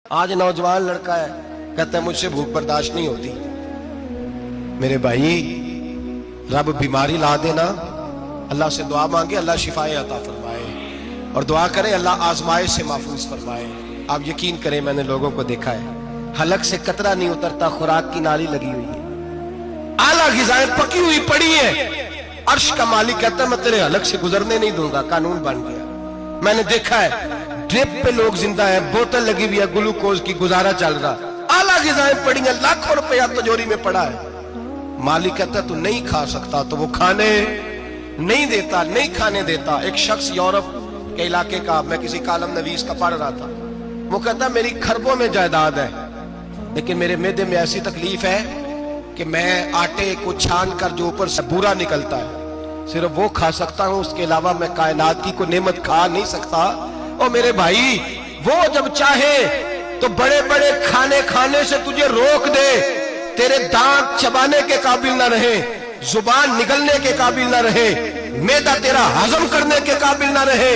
آج نوجوان لڑکا ہے کہتا ہے مجھ سے بھوک برداشت نہیں ہوتی۔ میرے بھائی رب بیماری لا دینا، اللہ سے دعا مانگے اللہ شفائے عطا فرمائے، اور دعا کرے اللہ آزمائش سے محفوظ فرمائے۔ آپ یقین کریں میں نے لوگوں کو دیکھا ہے حلق سے قطرہ نہیں اترتا، خوراک کی نالی لگی ہوئی ہے، اعلیٰ غذائیں پکی ہوئی پڑی ہیں، عرش کا مالک کہتا ہے میں تیرے حلق سے گزرنے نہیں دوں گا، قانون بن گیا۔ میں نے دیکھا ہے ڈرپ پہ لوگ زندہ ہیں، بوتل لگی ہوئی ہے گلوکوز کی، گزارا چل رہا، اعلیٰ غذائیں پڑی ہیں، لاکھوں روپیہ تجوری میں پڑا ہے۔ مالک کہتا ہے تو نہیں کھا سکتا، تو وہ کھانے نہیں دیتا، نہیں کھانے دیتا۔ ایک شخص یورپ کے علاقے کا، میں کسی کالم نویس کا پڑھ رہا تھا، وہ کہتا میری خربوں میں جائیداد ہے لیکن میرے معدے میں ایسی تکلیف ہے کہ میں آٹے کو چھان کر جو اوپر سے بورا نکلتا ہے صرف وہ کھا سکتا ہوں، اس کے علاوہ میں کائنات کی کوئی نعمت کھا نہیں سکتا۔ اور میرے بھائی وہ جب چاہے تو بڑے بڑے کھانے کھانے سے تجھے روک دے، تیرے دانت چبانے کے قابل نہ رہے، زبان نگلنے کے قابل نہ رہے، معدہ تیرا ہضم کرنے کے قابل نہ رہے،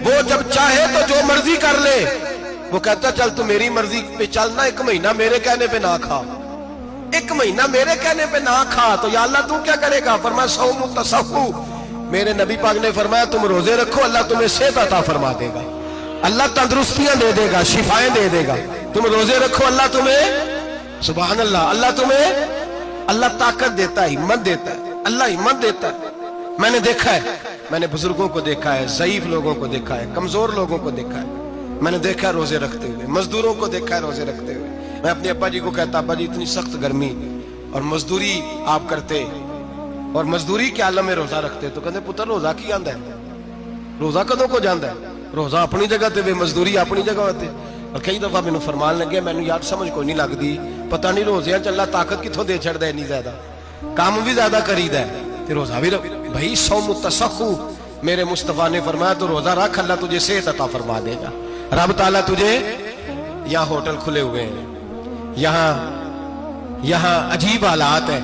وہ جب چاہے تو جو مرضی کر لے۔ وہ کہتا چل تو میری مرضی پہ چلنا، ایک مہینہ میرے کہنے پہ نہ کھا، ایک مہینہ میرے کہنے پہ نہ کھا، تو یا اللہ تو کیا کرے گا؟ فرمایا صوم تصحو، میرے نبی پاک نے فرمایا تم روزے رکھو اللہ تمہیں صحت عطا فرما دے گا، اللہ تندرستیاں دے دے گا، شفائیں دے دے گا۔ تم روزے رکھو اللہ تمہیں، سبحان اللہ، اللہ تمہیں، اللہ طاقت دیتا ہے، ہمت دیتا ہے، اللہ ہمت دیتا ہے۔ میں نے دیکھا ہے، میں نے بزرگوں کو دیکھا ہے، ضعیف لوگوں کو دیکھا ہے، کمزور لوگوں کو دیکھا ہے، میں نے دیکھا ہے روزے رکھتے ہوئے، مزدوروں کو دیکھا ہے روزے رکھتے ہوئے۔ میں اپنے ابا جی کو کہتا ابا جی اتنی سخت گرمی اور مزدوری آپ کرتے اور مزدوری کے عالم میں روزہ رکھتے، تو کہتے پتر روزہ کی آندا ہے، روزہ کدوں کو جاندا ہے، روزہ اپنی جگہ تے مزدوری اپنی جگہ ہوتے۔ اور کئی دفعہ مینوں فرمان لگے، مینوں یار سمجھ کوئی نہیں لگدی، پتہ نہیں روزیاں چ اللہ طاقت کتھوں دے چھڑدا ہے، اتنی زیادہ کام بھی زیادہ کریدا ہے تے روزہ بھی بھائی صوم تصحو، میرے مصطفیٰ نے فرمایا تو روزہ رکھ اللہ تجھے صحت عطا فرما دے گا۔ رب تعالیٰ تجھے، یہاں ہوٹل کھلے ہوئے ہیں، یہاں عجیب حالات ہیں،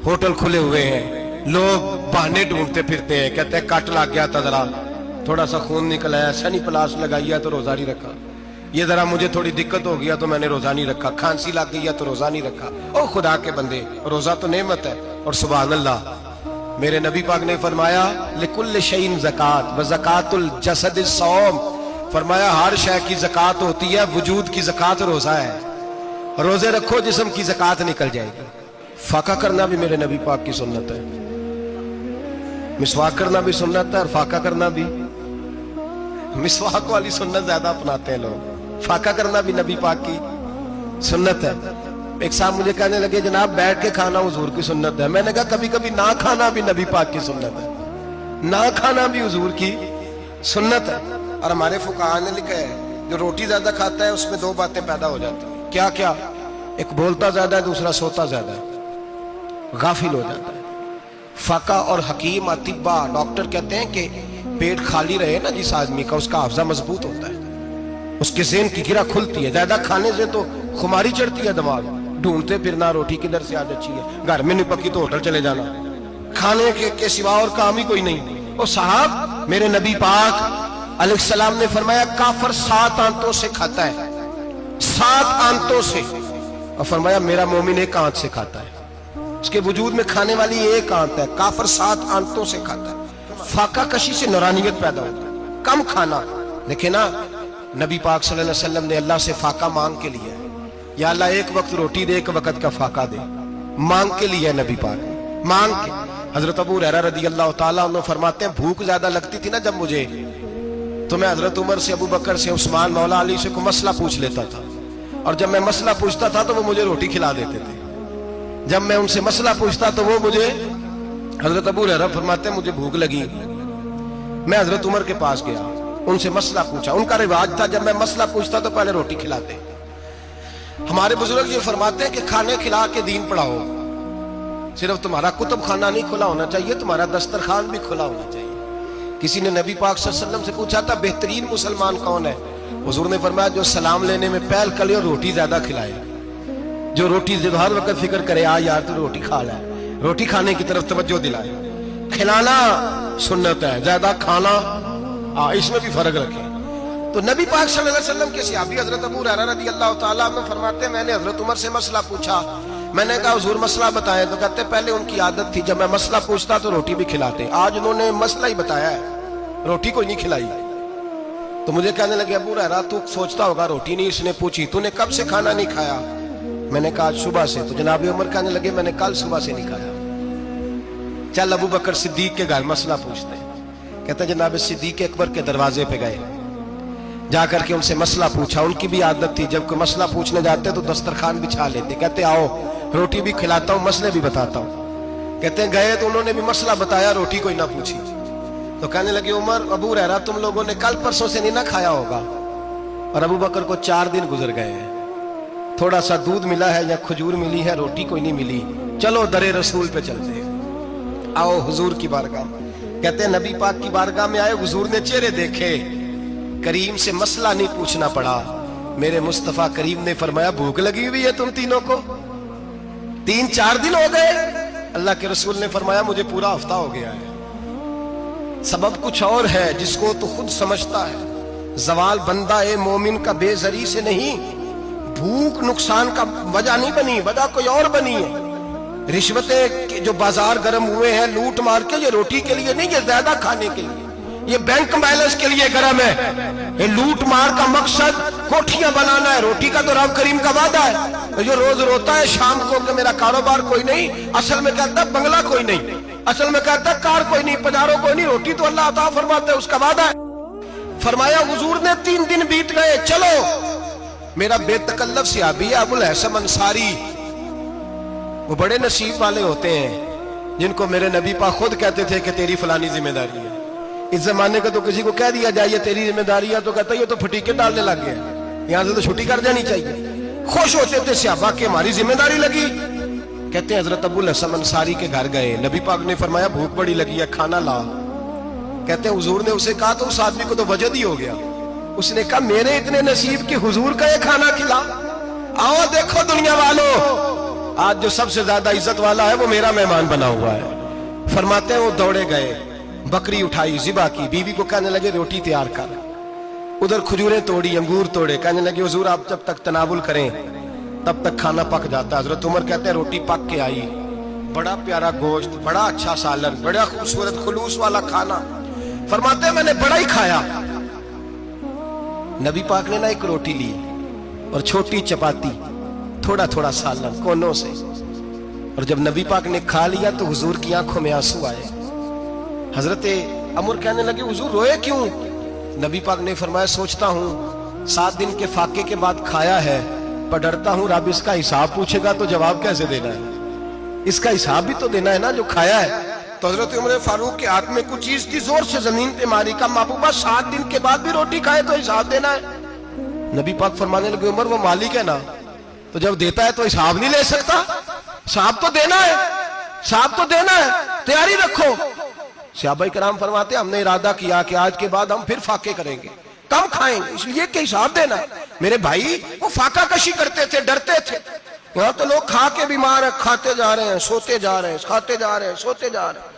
ہوٹل کھلے ہوئے ہیں، لوگ بہانے ڈھونڈتے پھرتے ہیں، کہتے ہیں کٹ لگ گیا تھا، ذرا تھوڑا سا خون نکل آیا، سنی پلاس لگائی ہے تو روزہ نہیں رکھا، یہ ذرا مجھے تھوڑی دقت ہو گیا تو میں نے روزہ نہیں رکھا، کھانسی لگ گئی ہے تو روزہ نہیں رکھا۔ او خدا کے بندے، روزہ تو نعمت ہے۔ اور سبحان اللہ، میرے نبی پاک نے فرمایا لکل شیء زکات وزکات الجسد الصوم، فرمایا ہر شے کی زکات ہوتی ہے، وجود کی زکات روزہ ہے، روزے رکھو جسم کی زکات نکل جائے گی۔ فاقہ کرنا بھی میرے نبی پاک کی سنت ہے، مسواک کرنا بھی سنت ہے، اور فاقہ کرنا بھی، مسواک والی سنت زیادہ اپناتے ہیں لوگ، فاقہ کرنا بھی نبی پاک کی سنت ہے۔ ایک صاحب مجھے کہنے لگے جناب بیٹھ کے کھانا حضور کی سنت ہے، میں نے کہا کبھی کبھی نہ کھانا بھی نبی پاک کی سنت ہے، نہ کھانا بھی حضور کی سنت ہے۔ اور ہمارے فقہاء نے لکھا ہے جو روٹی زیادہ کھاتا ہے اس میں دو باتیں پیدا ہو جاتی ہیں، کیا کیا؟ ایک بولتا زیادہ ہے، دوسرا سوتا زیادہ ہے، غافل ہو جاتا ہے۔ فقہ اور حکیم اطباء ڈاکٹر کہتے ہیں کہ پیٹ خالی رہے نا جس آدمی کا، اس کا حافظہ مضبوط ہوتا ہے، اس کے ذہن کی گرہ کھلتی ہے، زیادہ کھانے سے تو خماری چڑھتی ہے، دماغ ڈھونڈتے پھرنا روٹی کدھر سے آج اچھی ہے، گھر میں نہیں پکی تو ہوٹل چلے جانا، کھانے کے سوا اور کام ہی کوئی نہیں۔ اور صاحب میرے نبی پاک علیہ السلام نے فرمایا کافر 7 آنتوں سے کھاتا ہے، 7 آنتوں سے، اور فرمایا میرا مومن 1 آنت سے کھاتا ہے، اس کے وجود میں کھانے والی 1 آنت ہے، کافر 7 آنتوں سے کھاتا ہے۔ فاقہ کشی سے نورانیت پیدا ہوتا ہے، کم کھانا۔ دیکھیں نا نبی پاک صلی اللہ علیہ وسلم نے اللہ سے فاقہ مانگ کے لیا ہے، یا اللہ 1 وقت روٹی دے 1 وقت کا فاقہ دے، مانگ کے لیا ہے نبی پاک، مانگ کے۔ حضرت ابو ہریرہ رضی اللہ تعالیٰ عنہ فرماتے ہیں بھوک زیادہ لگتی تھی نا جب مجھے، تو میں حضرت عمر سے، ابو بکر سے، عثمان، مولا علی سے کوئی مسئلہ پوچھ لیتا تھا، اور جب میں مسئلہ پوچھتا تھا تو وہ مجھے روٹی کھلا دیتے تھے، جب میں ان سے مسئلہ پوچھتا تو وہ مجھے، حضرت ابو ہریرہ فرماتے ہیں مجھے بھوک لگی، میں حضرت عمر کے پاس گیا، ان سے مسئلہ پوچھا، ان کا رواج تھا جب میں مسئلہ پوچھتا تو پہلے روٹی کھلاتے۔ ہمارے بزرگ یہ فرماتے ہیں کہ کھانے کھلا کے دین پڑھاؤ، صرف تمہارا کتب خانہ نہیں کھلا ہونا چاہیے، تمہارا دسترخوان بھی کھلا ہونا چاہیے۔ کسی نے نبی پاک صلی اللہ علیہ وسلم سے پوچھا تھا بہترین مسلمان کون ہے؟ حضور نے فرمایا جو سلام لینے میں پہل کرے اور روٹی زیادہ کھلائے، جو روٹی ہر وقت فکر کرے آ یار تو روٹی کھا لے، روٹی کھانے کی طرف توجہ دلائے۔ کھلانا سنت ہے، زیادہ کھانا اس میں بھی فرق رکھیں۔ تو تو نبی پاک صلی اللہ علیہ وسلم کے صحابی حضرت ابو ہریرہ رضی اللہ تعالیٰ عنہ فرماتے ہیں میں نے حضرت عمر سے مسئلہ پوچھا. میں نے کہا حضور مسئلہ بتائیں. تو کہتے پہلے ان کی عادت تھی جب میں مسئلہ پوچھتا تو روٹی بھی کھلاتے. آج انہوں نے مسئلہ ہی بتایا ہے, روٹی کوئی نہیں کھلائی. تو مجھے کہنے لگے ابو ہریرہ تو سوچتا ہوگا روٹی نہیں اس نے پوچھی, تو نے کب سے کھانا نہیں کھایا؟ میں نے کہا آج صبح سے. تو جناب عمر کہنے لگے میں نے کل صبح سے نہیں کھایا. چل ابو بکر صدیق کے گھر مسئلہ پوچھتے ہیں. کہتے ہیں جناب صدیق اکبر کے دروازے پہ گئے, جا کر کے ان سے مسئلہ پوچھا. ان کی بھی عادت تھی جب کوئی مسئلہ پوچھنے جاتے تو دسترخوان بچھا لیتے. کہتے آؤ روٹی بھی کھلاتا ہوں مسئلے بھی بتاتا ہوں. کہتے ہیں گئے تو انہوں نے بھی مسئلہ بتایا, روٹی کوئی نہ پوچھی. تو کہنے لگے عمر ابو ہریرہ تم لوگوں نے کل پرسوں سے نہیں نہ کھایا ہوگا. اور ابو بکر کو 4 دن گزر گئے ہیں, تھوڑا سا دودھ ملا ہے یا کھجور ملی ہے, روٹی کوئی نہیں ملی. چلو در رسول پہ چلتے ہیں, آؤ حضور کی بارگاہ. کہتے ہیں نبی پاک کی بارگاہ میں آئے, حضور نے چہرے دیکھے, کریم سے مسئلہ نہیں پوچھنا پڑا. میرے مصطفیٰ کریم نے فرمایا بھوک لگی ہوئی ہے تم تینوں کو, 3-4 دن ہو گئے. اللہ کے رسول نے فرمایا مجھے پورا ہفتہ ہو گیا ہے. سبب کچھ اور ہے جس کو تو خود سمجھتا ہے. زوال بندہ اے مومن کا بے زری سے نہیں, بھوک نقصان کا وجہ نہیں بنی, وجہ کوئی اور بنی ہے. رشوتیں جو بازار گرم ہوئے ہیں لوٹ مار کے, یہ روٹی کے لیے نہیں, یہ زیادہ کھانے کے لیے, یہ بینک بیلنس کے لیے گرم ہے. یہ لوٹ مار کا مقصد کوٹھیاں بنانا ہے, روٹی کا تو رب کریم کا وعدہ ہے. جو روز روتا ہے شام کو کہ میرا کاروبار کوئی نہیں, اصل میں کہتا ہے بنگلہ کوئی نہیں, اصل میں کہتا ہے کار کوئی نہیں, پجاروں کوئی نہیں, روٹی تو اللہ عطا فرماتا ہے, اس کا وعدہ ہے. فرمایا حضور نے 3 دن بیت گئے, چلو. میرا بے تکلف صحابی ہے ابو الحسن انصاری, وہ بڑے نصیب والے ہوتے ہیں جن کو میرے نبی پاک خود کہتے تھے کہ تیری فلانی ذمہ داری ہے. اس زمانے کا تو کسی کو کہہ دیا جائے یہ تیری ذمہ داری ہے تو کہتا ہے یہ تو پھٹیکے ڈالنے لگ گئے, یہاں سے تو چھٹی کر جانی چاہیے. خوش ہوتے تھے صحابہ کہ ہماری ذمہ داری لگی. کہتے ہیں حضرت ابو الحسن انصاری کے گھر گئے, نبی پاک نے فرمایا بھوک بڑی لگی ہے کھانا لا. کہتے ہیں حضور نے اسے کہا تو اس آدمی کو تو وجد ہی ہو گیا. اس نے کہا میرے اتنے نصیب کہ حضور کا یہ کھانا کھلا. آؤ دیکھو دنیا والو, آج جو سب سے زیادہ عزت والا ہے وہ میرا مہمان بنا ہوا ہے. فرماتے ہیں وہ دوڑے گئے, بکری اٹھائی, ذبح کی, بیوی کو کہنے لگے روٹی تیار کر. ادھر کھجوریں توڑی, انگور توڑے, کہنے لگے حضور آپ جب تک تناول کریں تب تک کھانا پک جاتا ہے. حضرت عمر کہتے ہیں روٹی پک کے آئی, بڑا پیارا گوشت, بڑا اچھا سالن, بڑا خوبصورت خلوص والا کھانا. فرماتے ہیں میں نے بڑا ہی کھایا. نبی پاک نے نہ ایک روٹی لی اور چھوٹی چپاتی, تھوڑا تھوڑا سالن کونوں سے, اور جب نبی پاک نے کھا لیا تو حضور کی آنکھوں میں آنسو آئے. حضرت عمر کہنے لگے حضور روئے کیوں؟ نبی پاک نے فرمایا سوچتا ہوں 7 دن کے فاقے کے بعد کھایا ہے, پر ڈرتا ہوں رب اس کا حساب پوچھے گا تو جواب کیسے دینا ہے, اس کا حساب بھی تو دینا ہے نا جو کھایا ہے. تو حضرت عمر فاروق کے ہاتھ میں کچھ چیز تھی, زور سے زمین پہ ماری, کا محبوبہ 7 دن کے بعد بھی روٹی کھائے تو حساب دینا ہے. نبی پاک فرمانے لگے عمر وہ مالک ہے نا, تو جب دیتا ہے تو حساب نہیں لے سکتا, حساب تو دینا ہے, حساب تو دینا ہے, تیاری رکھو. صحابہ کرام فرماتے ہم نے ارادہ کیا کہ آج کے بعد ہم پھر فاقے کریں گے, کم کھائیں گے, اس لیے کہ حساب دینا. میرے بھائی وہ فاقہ کشی کرتے تھے, ڈرتے تھے. یہاں تو لوگ کھا کے بیمار ہیں, کھاتے جا رہے ہیں, سوتے جا رہے ہیں, کھاتے جا رہے ہیں, سوتے جا رہے ہیں.